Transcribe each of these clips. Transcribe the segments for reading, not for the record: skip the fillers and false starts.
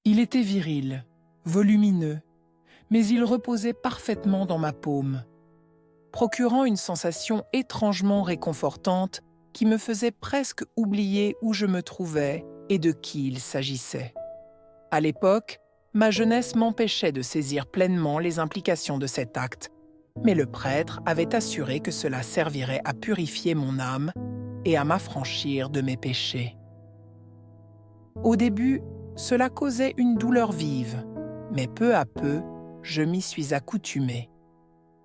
Il était viril, volumineux, mais il reposait parfaitement dans ma paume, procurant une sensation étrangement réconfortante qui me faisait presque oublier où je me trouvais et de qui il s'agissait. À l'époque, ma jeunesse m'empêchait de saisir pleinement les implications de cet acte, mais le prêtre avait assuré que cela servirait à purifier mon âme et à m'affranchir de mes péchés. Au début, cela causait une douleur vive, mais peu à peu, je m'y suis accoutumé,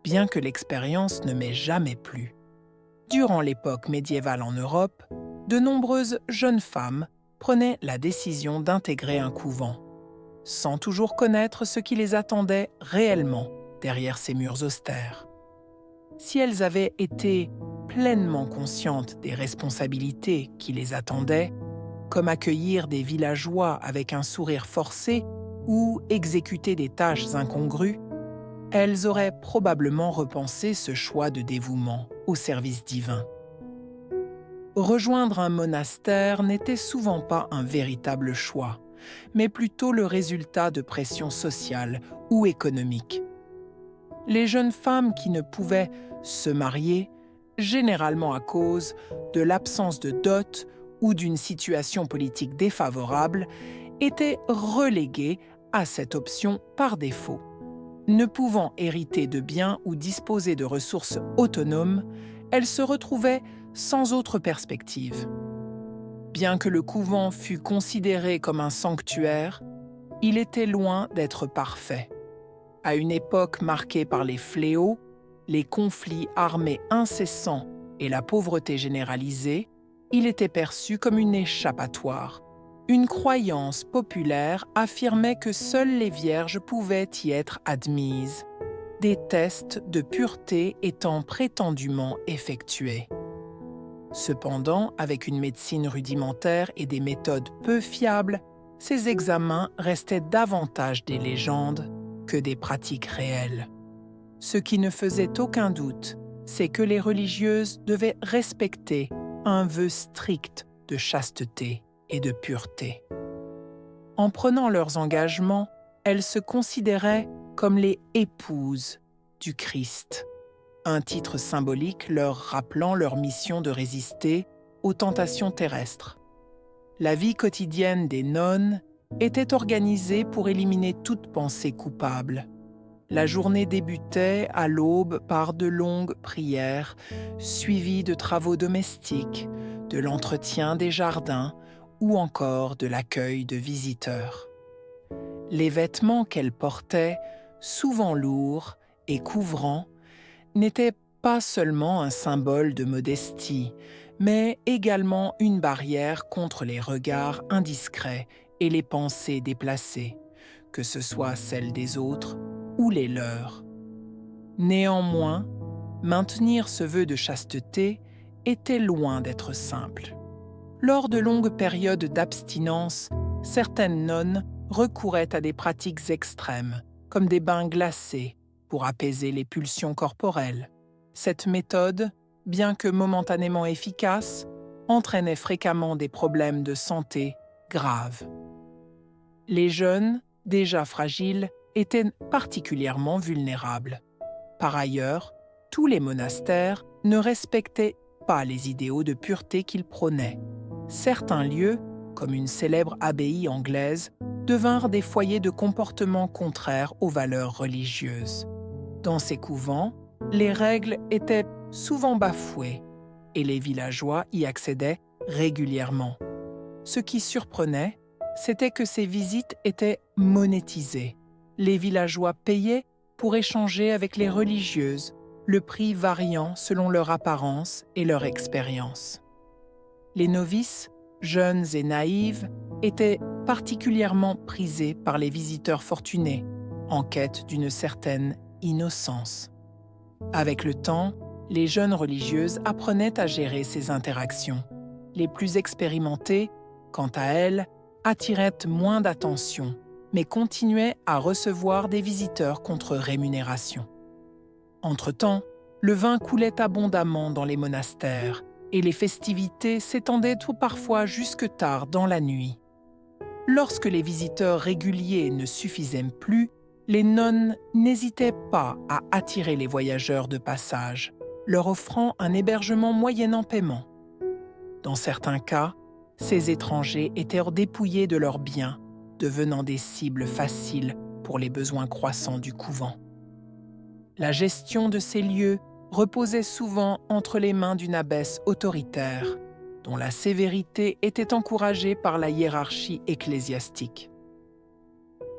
bien que l'expérience ne m'ait jamais plu. Durant l'époque médiévale en Europe, de nombreuses jeunes femmes prenaient la décision d'intégrer un couvent, sans toujours connaître ce qui les attendait réellement derrière ces murs austères. Si elles avaient été pleinement conscientes des responsabilités qui les attendaient, comme accueillir des villageois avec un sourire forcé ou exécuter des tâches incongrues, elles auraient probablement repensé ce choix de dévouement au service divin. Rejoindre un monastère n'était souvent pas un véritable choix, mais plutôt le résultat de pressions sociales ou économiques. Les jeunes femmes qui ne pouvaient se marier, généralement à cause de l'absence de dot ou d'une situation politique défavorable, étaient reléguées à cette option par défaut. Ne pouvant hériter de biens ou disposer de ressources autonomes, elles se retrouvaient sans autre perspective. Bien que le couvent fût considéré comme un sanctuaire, il était loin d'être parfait. À une époque marquée par les fléaux, les conflits armés incessants et la pauvreté généralisée, il était perçu comme une échappatoire. Une croyance populaire affirmait que seules les vierges pouvaient y être admises, des tests de pureté étant prétendument effectués. Cependant, avec une médecine rudimentaire et des méthodes peu fiables, ces examens restaient davantage des légendes que des pratiques réelles. Ce qui ne faisait aucun doute, c'est que les religieuses devaient respecter un vœu strict de chasteté et de pureté. En prenant leurs engagements, elles se considéraient comme les épouses du Christ, un titre symbolique leur rappelant leur mission de résister aux tentations terrestres. La vie quotidienne des nonnes était organisée pour éliminer toute pensée coupable. La journée débutait à l'aube par de longues prières, suivies de travaux domestiques, de l'entretien des jardins ou encore de l'accueil de visiteurs. Les vêtements qu'elles portaient, souvent lourds et couvrants, n'étaient pas seulement un symbole de modestie, mais également une barrière contre les regards indiscrets et les pensées déplacées, que ce soit celles des autres ou les leurs. Néanmoins, maintenir ce vœu de chasteté était loin d'être simple. Lors de longues périodes d'abstinence, certaines nonnes recouraient à des pratiques extrêmes, comme des bains glacés, pour apaiser les pulsions corporelles. Cette méthode, bien que momentanément efficace, entraînait fréquemment des problèmes de santé graves. Les jeunes, déjà fragiles, étaient particulièrement vulnérables. Par ailleurs, tous les monastères ne respectaient pas les idéaux de pureté qu'ils prônaient. Certains lieux, comme une célèbre abbaye anglaise, devinrent des foyers de comportements contraires aux valeurs religieuses. Dans ces couvents, les règles étaient souvent bafouées et les villageois y accédaient régulièrement. Ce qui surprenait, c'était que ces visites étaient monétisées. Les villageois payaient pour échanger avec les religieuses, le prix variant selon leur apparence et leur expérience. Les novices, jeunes et naïves, étaient particulièrement prisés par les visiteurs fortunés, en quête d'une certaine innocence. Avec le temps, les jeunes religieuses apprenaient à gérer ces interactions. Les plus expérimentées, quant à elles, attiraient moins d'attention, mais continuaient à recevoir des visiteurs contre rémunération. Entre-temps, le vin coulait abondamment dans les monastères et les festivités s'étendaient tout parfois jusque tard dans la nuit. Lorsque les visiteurs réguliers ne suffisaient plus, les nonnes n'hésitaient pas à attirer les voyageurs de passage, leur offrant un hébergement moyennant paiement. Dans certains cas, ces étrangers étaient dépouillés de leurs biens, devenant des cibles faciles pour les besoins croissants du couvent. La gestion de ces lieux reposait souvent entre les mains d'une abbesse autoritaire, dont la sévérité était encouragée par la hiérarchie ecclésiastique.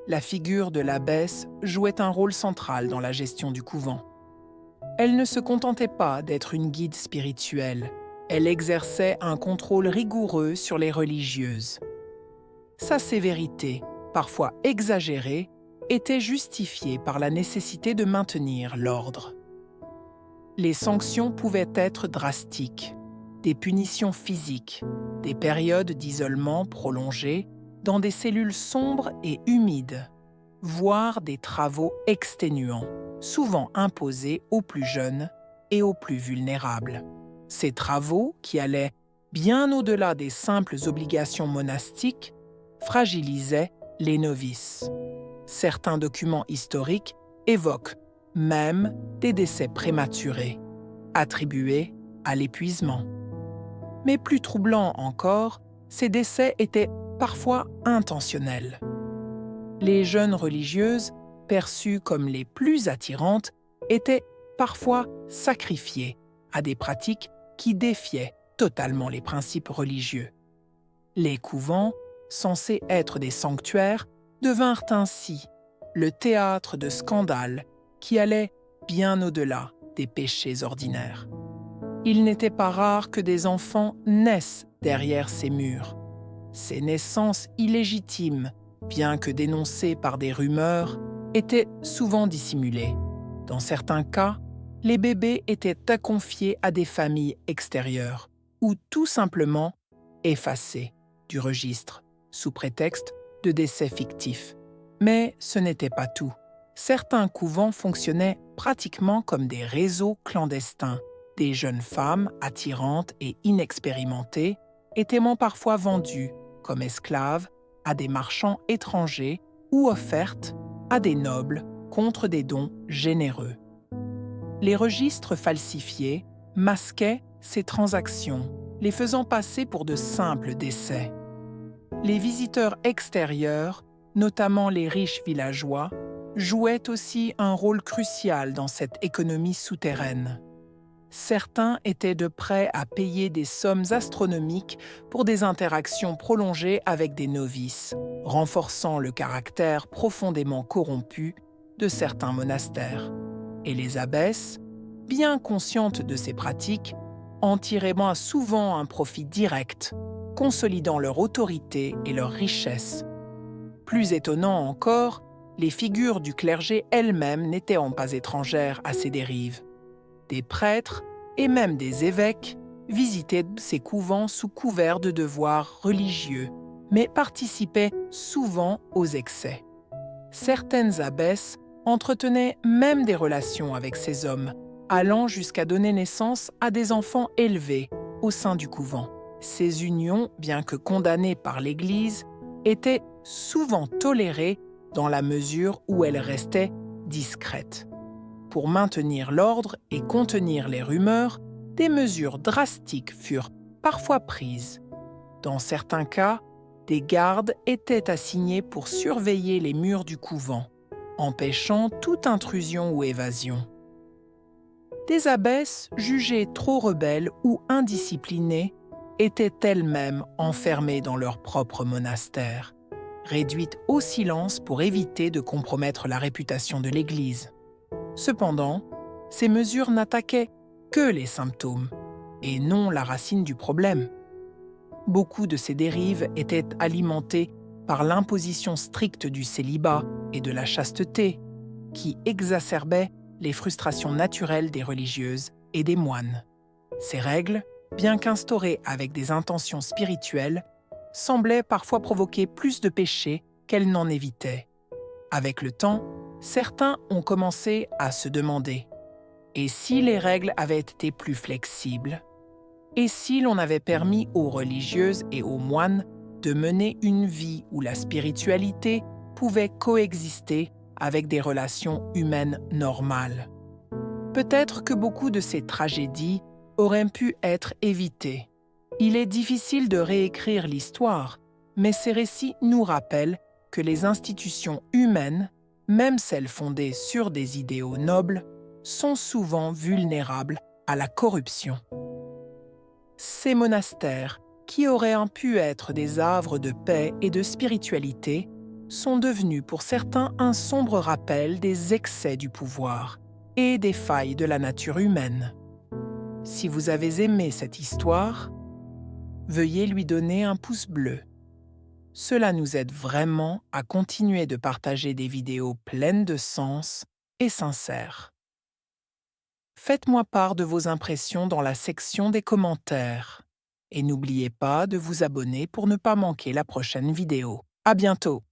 La figure de l'abbesse jouait un rôle central dans la gestion du couvent. Elle ne se contentait pas d'être une guide spirituelle, elle exerçait un contrôle rigoureux sur les religieuses. Sa sévérité, parfois exagérée, était justifiée par la nécessité de maintenir l'ordre. Les sanctions pouvaient être drastiques, des punitions physiques, des périodes d'isolement prolongées dans des cellules sombres et humides, voire des travaux exténuants, souvent imposés aux plus jeunes et aux plus vulnérables. Ces travaux, qui allaient bien au-delà des simples obligations monastiques, fragilisaient les novices. Certains documents historiques évoquent même des décès prématurés, attribués à l'épuisement. Mais plus troublant encore, ces décès étaient parfois intentionnels. Les jeunes religieuses, perçues comme les plus attirantes, étaient parfois sacrifiées à des pratiques qui défiaient totalement les principes religieux. Les couvents, censés être des sanctuaires, devinrent ainsi le théâtre de scandales qui allaient bien au-delà des péchés ordinaires. Il n'était pas rare que des enfants naissent derrière ces murs. Ces naissances illégitimes, bien que dénoncées par des rumeurs, étaient souvent dissimulées. Dans certains cas, les bébés étaient confiés à des familles extérieures ou tout simplement effacés du registre sous prétexte de décès fictifs. Mais ce n'était pas tout. Certains couvents fonctionnaient pratiquement comme des réseaux clandestins. Des jeunes femmes attirantes et inexpérimentées étaient parfois vendues comme esclaves à des marchands étrangers ou offertes à des nobles contre des dons généreux. Les registres falsifiés masquaient ces transactions, les faisant passer pour de simples décès. Les visiteurs extérieurs, notamment les riches villageois, jouaient aussi un rôle crucial dans cette économie souterraine. Certains étaient de prêts à payer des sommes astronomiques pour des interactions prolongées avec des novices, renforçant le caractère profondément corrompu de certains monastères. Et les abbesses, bien conscientes de ces pratiques, en tiraient souvent un profit direct, consolidant leur autorité et leur richesse. Plus étonnant encore, les figures du clergé elles-mêmes n'étaient pas étrangères à ces dérives. Des prêtres et même des évêques visitaient ces couvents sous couvert de devoirs religieux, mais participaient souvent aux excès. Certaines abbesses entretenaient même des relations avec ces hommes, allant jusqu'à donner naissance à des enfants élevés au sein du couvent. Ces unions, bien que condamnées par l'Église, étaient souvent tolérées dans la mesure où elles restaient discrètes. Pour maintenir l'ordre et contenir les rumeurs, des mesures drastiques furent parfois prises. Dans certains cas, des gardes étaient assignés pour surveiller les murs du couvent, empêchant toute intrusion ou évasion. Des abbesses jugées trop rebelles ou indisciplinées étaient elles-mêmes enfermées dans leur propre monastère, réduites au silence pour éviter de compromettre la réputation de l'Église. Cependant, ces mesures n'attaquaient que les symptômes et non la racine du problème. Beaucoup de ces dérives étaient alimentées par l'imposition stricte du célibat et de la chasteté, qui exacerbait les frustrations naturelles des religieuses et des moines. Ces règles, bien qu'instaurées avec des intentions spirituelles, semblaient parfois provoquer plus de péchés qu'elles n'en évitaient. Avec le temps, certains ont commencé à se demander « Et si les règles avaient été plus flexibles ? Et si l'on avait permis aux religieuses et aux moines de mener une vie où la spiritualité pouvait coexister avec des relations humaines normales. Peut-être que beaucoup de ces tragédies auraient pu être évitées. Il est difficile de réécrire l'histoire, mais ces récits nous rappellent que les institutions humaines, même celles fondées sur des idéaux nobles, sont souvent vulnérables à la corruption. Ces monastères, qui auraient pu être des havres de paix et de spiritualité, sont devenus pour certains un sombre rappel des excès du pouvoir et des failles de la nature humaine. Si vous avez aimé cette histoire, veuillez lui donner un pouce bleu. Cela nous aide vraiment à continuer de partager des vidéos pleines de sens et sincères. Faites-moi part de vos impressions dans la section des commentaires. Et n'oubliez pas de vous abonner pour ne pas manquer la prochaine vidéo. À bientôt!